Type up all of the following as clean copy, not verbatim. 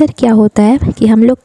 अक्सर क्या होता है कि हम लोग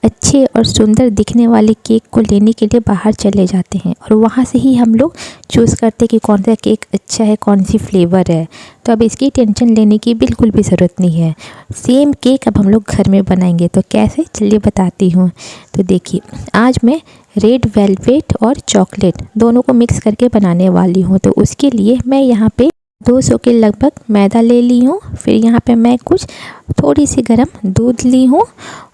अच्छे और सुंदर दिखने वाले केक को लेने के लिए बाहर चले जाते हैं और वहाँ से ही हम लोग चूज़ करते हैं कि कौन सा केक अच्छा है, कौन सी फ्लेवर है। तो अब इसकी टेंशन लेने की बिल्कुल भी ज़रूरत नहीं है। सेम केक अब हम लोग घर में बनाएंगे। तो कैसे, चलिए बताती हूँ। तो देखिए, आज मैं रेड वेलवेट और चॉकलेट दोनों को मिक्स करके बनाने वाली हूँ। तो उसके लिए मैं यहाँ पे 200 के लगभग मैदा ले ली हूँ। फिर यहाँ पे मैं कुछ थोड़ी सी गर्म दूध ली हूँ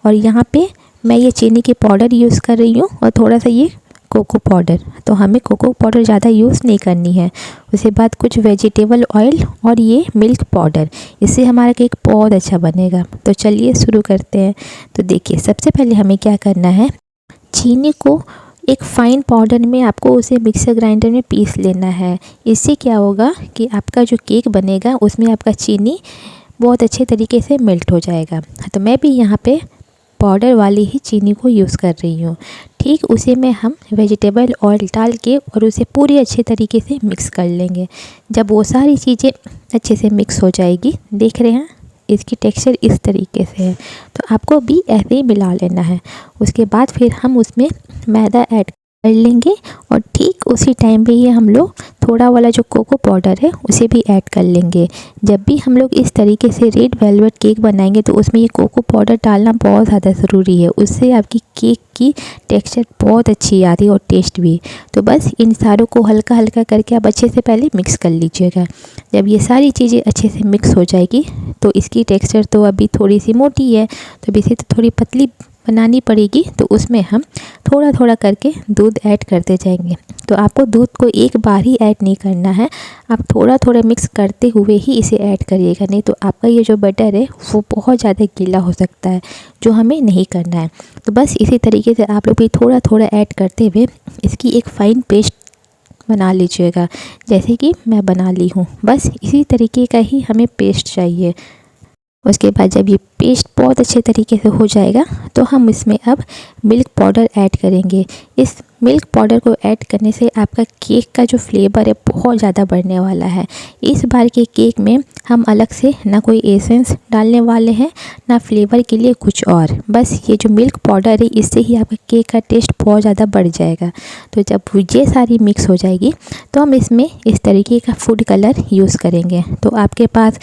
और यहाँ पे मैं ये चीनी की पाउडर यूज़ कर रही हूँ और थोड़ा सा ये कोको पाउडर। तो हमें कोको पाउडर ज़्यादा यूज़ नहीं करनी है। उसके बाद कुछ वेजिटेबल ऑयल और ये मिल्क पाउडर, इससे हमारा केक बहुत अच्छा बनेगा। तो चलिए शुरू करते हैं। तो देखिए, सबसे पहले हमें क्या करना है, चीनी को एक फ़ाइन पाउडर में आपको उसे मिक्सर ग्राइंडर में पीस लेना है। इससे क्या होगा कि आपका जो केक बनेगा उसमें आपका चीनी बहुत अच्छे तरीके से मेल्ट हो जाएगा। तो मैं भी यहाँ पे पाउडर वाली ही चीनी को यूज़ कर रही हूँ। ठीक उसी में हम वेजिटेबल ऑयल डाल के और उसे पूरी अच्छे तरीके से मिक्स कर लेंगे। जब वो सारी चीज़ें अच्छे से मिक्स हो जाएगी, देख रहे हैं इसकी टेक्सचर इस तरीके से है, तो आपको भी ऐसे ही मिला लेना है। उसके बाद फिर हम उसमें मैदा ऐड कर लेंगे और ठीक उसी टाइम पे ही हम लोग थोड़ा वाला जो कोको पाउडर है उसे भी ऐड कर लेंगे। जब भी हम लोग इस तरीके से रेड वेलवेट केक बनाएंगे तो उसमें ये कोको पाउडर डालना बहुत ज़्यादा ज़रूरी है। उससे आपकी केक की टेक्सचर बहुत अच्छी आती है और टेस्ट भी। तो बस इन सारों को हल्का हल्का करके आप अच्छे से पहले मिक्स कर लीजिएगा। जब ये सारी चीज़ें अच्छे से मिक्स हो जाएगी तो इसकी टेक्सचर तो अभी थोड़ी सी मोटी है, तो अभी इसे तो थोड़ी पतली बनानी पड़ेगी। तो उसमें हम थोड़ा थोड़ा करके दूध ऐड करते जाएंगे। तो आपको दूध को एक बार ही ऐड नहीं करना है, आप थोड़ा थोड़ा मिक्स करते हुए ही इसे ऐड करिएगा, नहीं तो आपका ये जो बटर है वो बहुत ज़्यादा गीला हो सकता है, जो हमें नहीं करना है। तो बस इसी तरीके से आप लोग भी थोड़ा थोड़ा ऐड करते हुए इसकी एक फ़ाइन पेस्ट बना लीजिएगा, जैसे कि मैं बना ली हूँ। बस इसी तरीके का ही हमें पेस्ट चाहिए। उसके बाद जब ये पेस्ट बहुत अच्छे तरीके से हो जाएगा तो हम इसमें अब मिल्क पाउडर ऐड करेंगे। इस मिल्क पाउडर को ऐड करने से आपका केक का जो फ्लेवर है बहुत ज़्यादा बढ़ने वाला है। इस बार के केक में हम अलग से ना कोई एसेंस डालने वाले हैं, ना फ्लेवर के लिए कुछ और। बस ये जो मिल्क पाउडर है इससे ही आपका केक का टेस्ट बहुत ज़्यादा बढ़ जाएगा। तो जब ये सारी मिक्स हो जाएगी तो हम इसमें इस तरीके का फूड कलर यूज़ करेंगे। तो आपके पास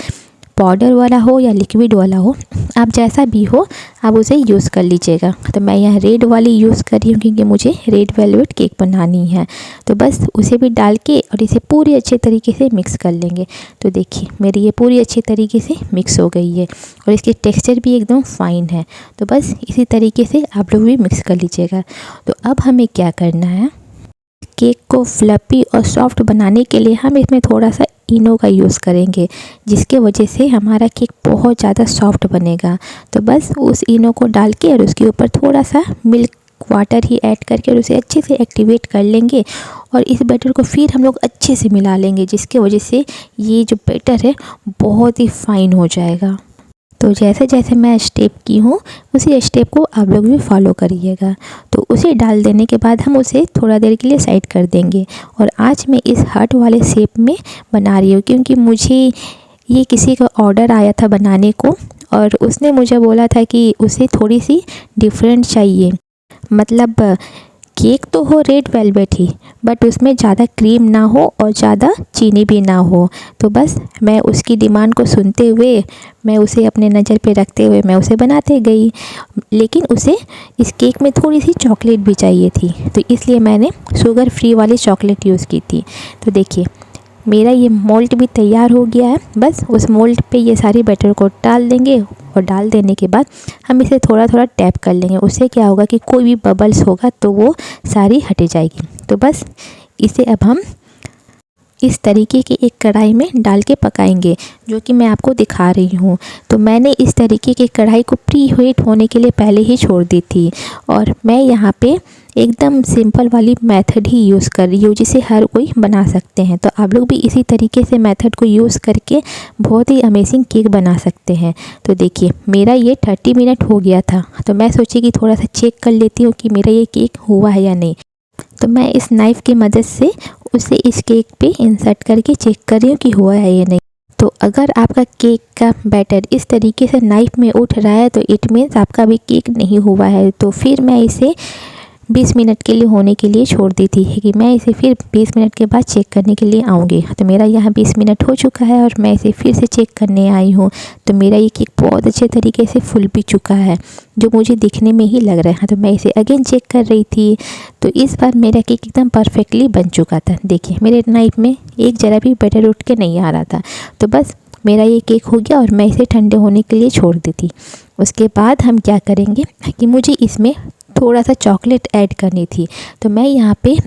पाउडर वाला हो या लिक्विड वाला हो, आप जैसा भी हो आप उसे यूज़ कर लीजिएगा। तो मैं यहाँ रेड वाली यूज़ कर रही हूँ क्योंकि मुझे रेड वेलवेट केक बनानी है। तो बस उसे भी डाल के और इसे पूरी अच्छे तरीके से मिक्स कर लेंगे। तो देखिए, मेरी ये पूरी अच्छे तरीके से मिक्स हो गई है और इसकी टेक्सचर भी एकदम फ़ाइन है। तो बस इसी तरीके से आप लोग भी मिक्स कर लीजिएगा। तो अब हमें क्या करना है, केक को फ्लफ़ी और सॉफ्ट बनाने के लिए हम इसमें थोड़ा सा इनो का यूज़ करेंगे, जिसके वजह से हमारा केक बहुत ज़्यादा सॉफ्ट बनेगा। तो बस उस इनो को डाल के और उसके ऊपर थोड़ा सा मिल्क वाटर ही ऐड करके और उसे अच्छे से एक्टिवेट कर लेंगे और इस बैटर को फिर हम लोग अच्छे से मिला लेंगे, जिसके वजह से ये जो बैटर है बहुत ही फ़ाइन हो जाएगा। तो जैसे जैसे मैं स्टेप की हूँ उसी स्टेप को आप लोग भी फॉलो करिएगा। तो उसे डाल देने के बाद हम उसे थोड़ा देर के लिए साइड कर देंगे। और आज मैं इस हार्ट वाले शेप में बना रही हूँ क्योंकि मुझे ये किसी का ऑर्डर आया था बनाने को और उसने मुझे बोला था कि उसे थोड़ी सी डिफरेंट चाहिए, मतलब केक तो हो रेड वेलवेट ही, बट उसमें ज़्यादा क्रीम ना हो और ज़्यादा चीनी भी ना हो। तो बस मैं उसकी डिमांड को सुनते हुए, मैं उसे अपने नज़र पे रखते हुए मैं उसे बनाते गई। लेकिन उसे इस केक में थोड़ी सी चॉकलेट भी चाहिए थी, तो इसलिए मैंने शुगर फ्री वाली चॉकलेट यूज़ की थी। तो देखिए, मेरा ये मोल्ड भी तैयार हो गया है। बस उस मोल्ड पे ये सारी बैटर को डाल देंगे और डाल देने के बाद हम इसे थोड़ा थोड़ा टैप कर लेंगे। उससे क्या होगा कि कोई भी बबल्स होगा तो वो सारी हट जाएगी। तो बस इसे अब हम इस तरीके की एक कढ़ाई में डाल के पकाएंगे, जो कि मैं आपको दिखा रही हूँ। तो मैंने इस तरीके की कढ़ाई को प्री हीट होने के लिए पहले ही छोड़ दी थी और मैं यहाँ पे एकदम सिंपल वाली मेथड ही यूज़ कर रही हूँ, जिसे हर कोई बना सकते हैं। तो आप लोग भी इसी तरीके से मेथड को यूज़ करके बहुत ही अमेजिंग केक बना सकते हैं। तो देखिए, मेरा ये 30 मिनट हो गया था, तो मैं सोची कि थोड़ा सा चेक कर लेती हूँ कि मेरा ये केक हुआ है या नहीं। तो मैं इस नाइफ़ की मदद से उसे इस केक पे इंसर्ट करके चेक कर रही हूँ कि हुआ है या नहीं। तो अगर आपका केक का बैटर इस तरीके से नाइफ़ में उठ रहा है तो इट मीन्स आपका अभी केक नहीं हुआ है। तो फिर मैं इसे 20 मिनट के लिए होने के लिए छोड़ दी थी कि मैं इसे फिर 20 मिनट के बाद चेक करने के लिए आऊँगी। तो मेरा यहाँ 20 मिनट हो चुका है और मैं इसे फिर से चेक करने आई हूँ। तो मेरा ये केक बहुत अच्छे तरीके से फूल भी चुका है, जो मुझे दिखने में ही लग रहा है। तो मैं इसे अगेन चेक कर रही थी, तो इस बार मेरा केक एकदम परफेक्टली बन चुका था। देखिए मेरे नाइफ़ में एक ज़रा भी बैटर उठ के नहीं आ रहा था। तो बस मेरा ये केक हो गया और मैं इसे ठंडे होने के लिए छोड़ दी थी। उसके बाद हम क्या करेंगे कि मुझे इसमें थोड़ा सा चॉकलेट ऐड करनी थी। तो मैं यहाँ पे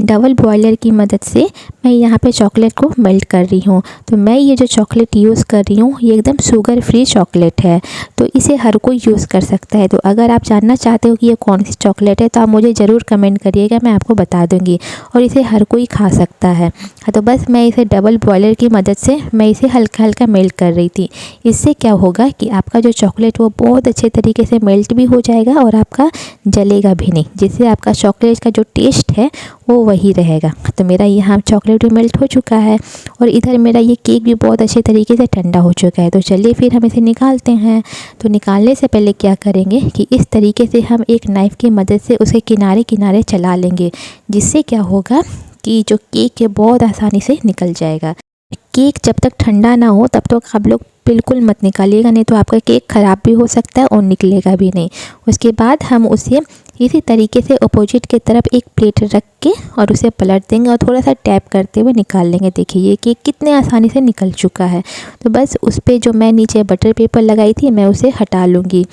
डबल बॉयलर की मदद से मैं यहाँ पे चॉकलेट को मेल्ट कर रही हूँ। तो मैं ये जो चॉकलेट यूज़ कर रही हूँ ये एकदम शुगर फ्री चॉकलेट है, तो इसे हर कोई यूज़ कर सकता है। तो अगर आप जानना चाहते हो कि ये कौन सी चॉकलेट है तो आप मुझे ज़रूर कमेंट करिएगा, मैं आपको बता दूँगी। और इसे हर कोई खा सकता है। तो बस मैं इसे डबल बॉयलर की मदद से मैं इसे हल्का हल्का मेल्ट कर रही थी। इससे क्या होगा कि आपका जो चॉकलेट वो बहुत अच्छे तरीके से मेल्ट भी हो जाएगा और आपका जलेगा भी नहीं, जिससे आपका चॉकलेट का जो टेस्ट है वो वही रहेगा। तो मेरा यहाँ चॉकलेट भी मेल्ट हो चुका है और इधर मेरा ये केक भी बहुत अच्छे तरीके से ठंडा हो चुका है। तो चलिए फिर हम इसे निकालते हैं। तो निकालने से पहले क्या करेंगे कि इस तरीके से हम एक नाइफ़ की मदद से उसे किनारे किनारे चला लेंगे, जिससे क्या होगा कि जो केक है बहुत आसानी से निकल जाएगा। केक जब तक ठंडा ना हो तब तक आप लोग बिल्कुल मत निकालिएगा, नहीं तो आपका केक ख़राब भी हो सकता है और निकलेगा भी नहीं। उसके बाद हम उसे इसी तरीके से अपोजिट की तरफ एक प्लेट रख के और उसे पलट देंगे और थोड़ा सा टैप करते हुए निकाल लेंगे। देखिए ये केक कितने आसानी से निकल चुका है। तो बस उस पर जो मैं नीचे बटर पेपर लगाई थी मैं उसे हटा लूँगी।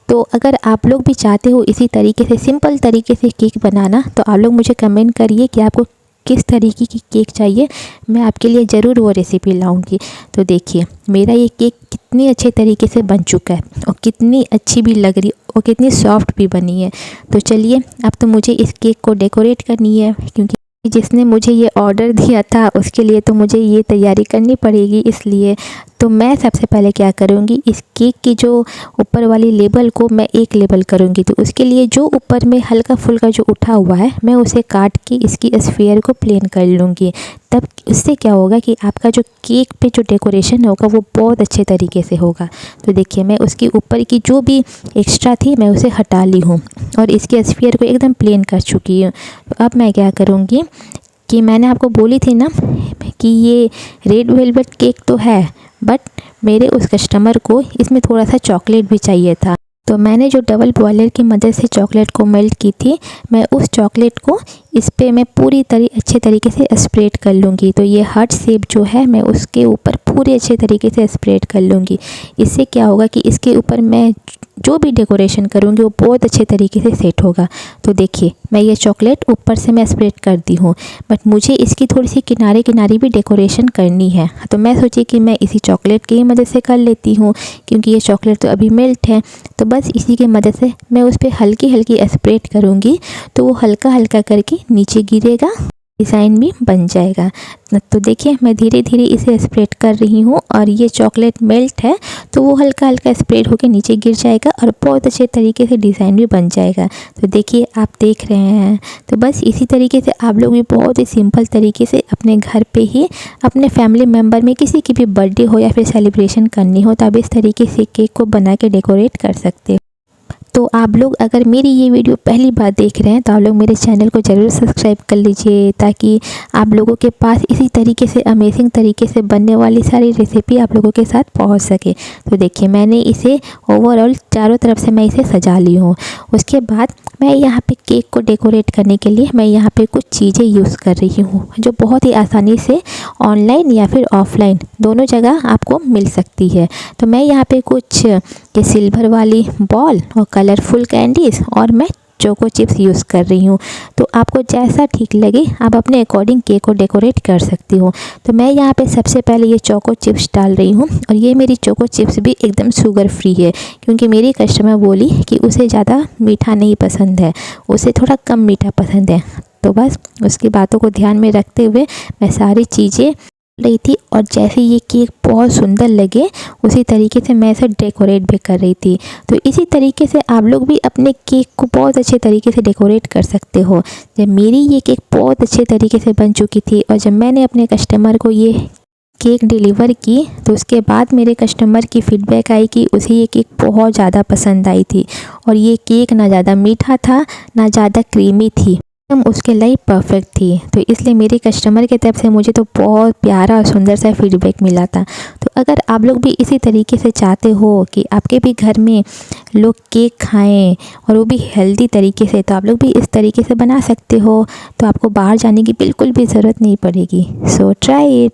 तो अगर आप लोग भी चाहते हो इसी तरीके से सिंपल तरीके से केक बनाना तो आप लोग मुझे कमेंट करिए कि आपको किस तरीके की केक चाहिए, मैं आपके लिए ज़रूर वो रेसिपी लाऊंगी। तो देखिए मेरा ये केक कितनी अच्छे तरीके से बन चुका है और कितनी अच्छी भी लग रही और कितनी सॉफ्ट भी बनी है। तो चलिए अब तो मुझे इस केक को डेकोरेट करनी है, क्योंकि जिसने मुझे ये ऑर्डर दिया था उसके लिए तो मुझे ये तैयारी करनी पड़ेगी। इसलिए तो मैं सबसे पहले क्या करूँगी, इस केक की जो ऊपर वाली लेबल को मैं एक लेबल करूँगी। तो उसके लिए जो ऊपर में हल्का फुल्का जो उठा हुआ है मैं उसे काट के इसकी स्फीयर को प्लेन कर लूँगी। तब इससे क्या होगा कि आपका जो केक पे जो डेकोरेशन होगा वो बहुत अच्छे तरीके से होगा। तो देखिए मैं उसके ऊपर की जो भी एक्स्ट्रा थी मैं उसे हटा ली हूँ और इसके स्फीयर को एकदम प्लेन कर चुकी हूँ। तो अब मैं क्या करूँगी कि मैंने आपको बोली थी ना कि ये रेड वेलवेट केक तो है, बट मेरे उस कस्टमर को इसमें थोड़ा सा चॉकलेट भी चाहिए था। तो मैंने जो डबल बॉयलर की मदद से चॉकलेट को मेल्ट की थी, मैं उस चॉकलेट को इस पे मैं पूरी अच्छे तरीके से स्प्रेड कर लूँगी। तो ये हार्ट शेप जो है मैं उसके ऊपर पूरे अच्छे तरीके से स्प्रेड कर लूँगी। इससे क्या होगा कि इसके ऊपर मैं जो भी डेकोरेशन करूँगी वो बहुत अच्छे तरीके से सेट होगा। तो देखिए मैं ये चॉकलेट ऊपर से मैं स्प्रेड कर दी हूँ, बट मुझे इसकी थोड़ी सी किनारे किनारे भी डेकोरेशन करनी है। तो मैं सोची कि मैं इसी चॉकलेट की मदद से कर लेती हूँ, क्योंकि ये चॉकलेट तो अभी मेल्ट है। तो बस इसी की मदद से मैं उस पर हल्की हल्की स्प्रेड करूँगी, तो वो हल्का हल्का करके नीचे गिरेगा, डिज़ाइन भी बन जाएगा। तो देखिए मैं धीरे धीरे इसे स्प्रेड कर रही हूँ और ये चॉकलेट मेल्ट है तो वो हल्का हल्का स्प्रेड होकर नीचे गिर जाएगा और बहुत अच्छे तरीके से डिज़ाइन भी बन जाएगा। तो देखिए आप देख रहे हैं। तो बस इसी तरीके से आप लोग भी बहुत ही सिंपल तरीके से अपने घर पे ही अपने फैमिली मेम्बर में किसी की भी बर्थडे हो या फिर सेलिब्रेशन करनी हो तो आप इस तरीके से केक को बना के डेकोरेट कर सकते हो। तो आप लोग अगर मेरी ये वीडियो पहली बार देख रहे हैं तो आप लोग मेरे चैनल को ज़रूर सब्सक्राइब कर लीजिए, ताकि आप लोगों के पास इसी तरीके से अमेजिंग तरीके से बनने वाली सारी रेसिपी आप लोगों के साथ पहुंच सके। तो देखिए मैंने इसे ओवरऑल चारों तरफ से मैं इसे सजा ली हूँ। उसके बाद मैं यहाँ पे केक को डेकोरेट करने के लिए मैं यहाँ पे कुछ चीज़ें यूज़ कर रही हूँ, जो बहुत ही आसानी से ऑनलाइन या फिर ऑफलाइन दोनों जगह आपको मिल सकती है। तो मैं यहाँ पे कुछ ये सिल्वर वाली बॉल और कलरफुल कैंडीज़ और मैं चोको चिप्स यूज़ कर रही हूँ। तो आपको जैसा ठीक लगे आप अपने अकॉर्डिंग केक को डेकोरेट कर सकती हो। तो मैं यहाँ पे सबसे पहले ये चोको चिप्स डाल रही हूँ और ये मेरी चोको चिप्स भी एकदम शुगर फ्री है, क्योंकि मेरी कस्टमर बोली कि उसे ज़्यादा मीठा नहीं पसंद है, उसे थोड़ा कम मीठा पसंद है। तो बस उसकी बातों को ध्यान में रखते हुए मैं सारी चीज़ें रही थी और जैसे ये केक बहुत सुंदर लगे उसी तरीके से मैं इसे डेकोरेट भी कर रही थी। तो इसी तरीके से आप लोग भी अपने केक को बहुत अच्छे तरीके से डेकोरेट कर सकते हो। जब मेरी ये केक बहुत अच्छे तरीके से बन चुकी थी और जब मैंने अपने कस्टमर को ये केक डिलीवर की तो उसके बाद मेरे कस्टमर की फ़ीडबैक आई कि उसे ये केक बहुत ज़्यादा पसंद आई थी और ये केक ना ज़्यादा मीठा था ना ज़्यादा क्रीमी थी, एकदम उसके लिए परफेक्ट थी। तो इसलिए मेरे कस्टमर की तरफ से मुझे तो बहुत प्यारा और सुंदर सा फीडबैक मिला था। तो अगर आप लोग भी इसी तरीके से चाहते हो कि आपके भी घर में लोग केक खाएं और वो भी हेल्दी तरीके से, तो आप लोग भी इस तरीके से बना सकते हो। तो आपको बाहर जाने की बिल्कुल भी ज़रूरत नहीं पड़ेगी। So try it.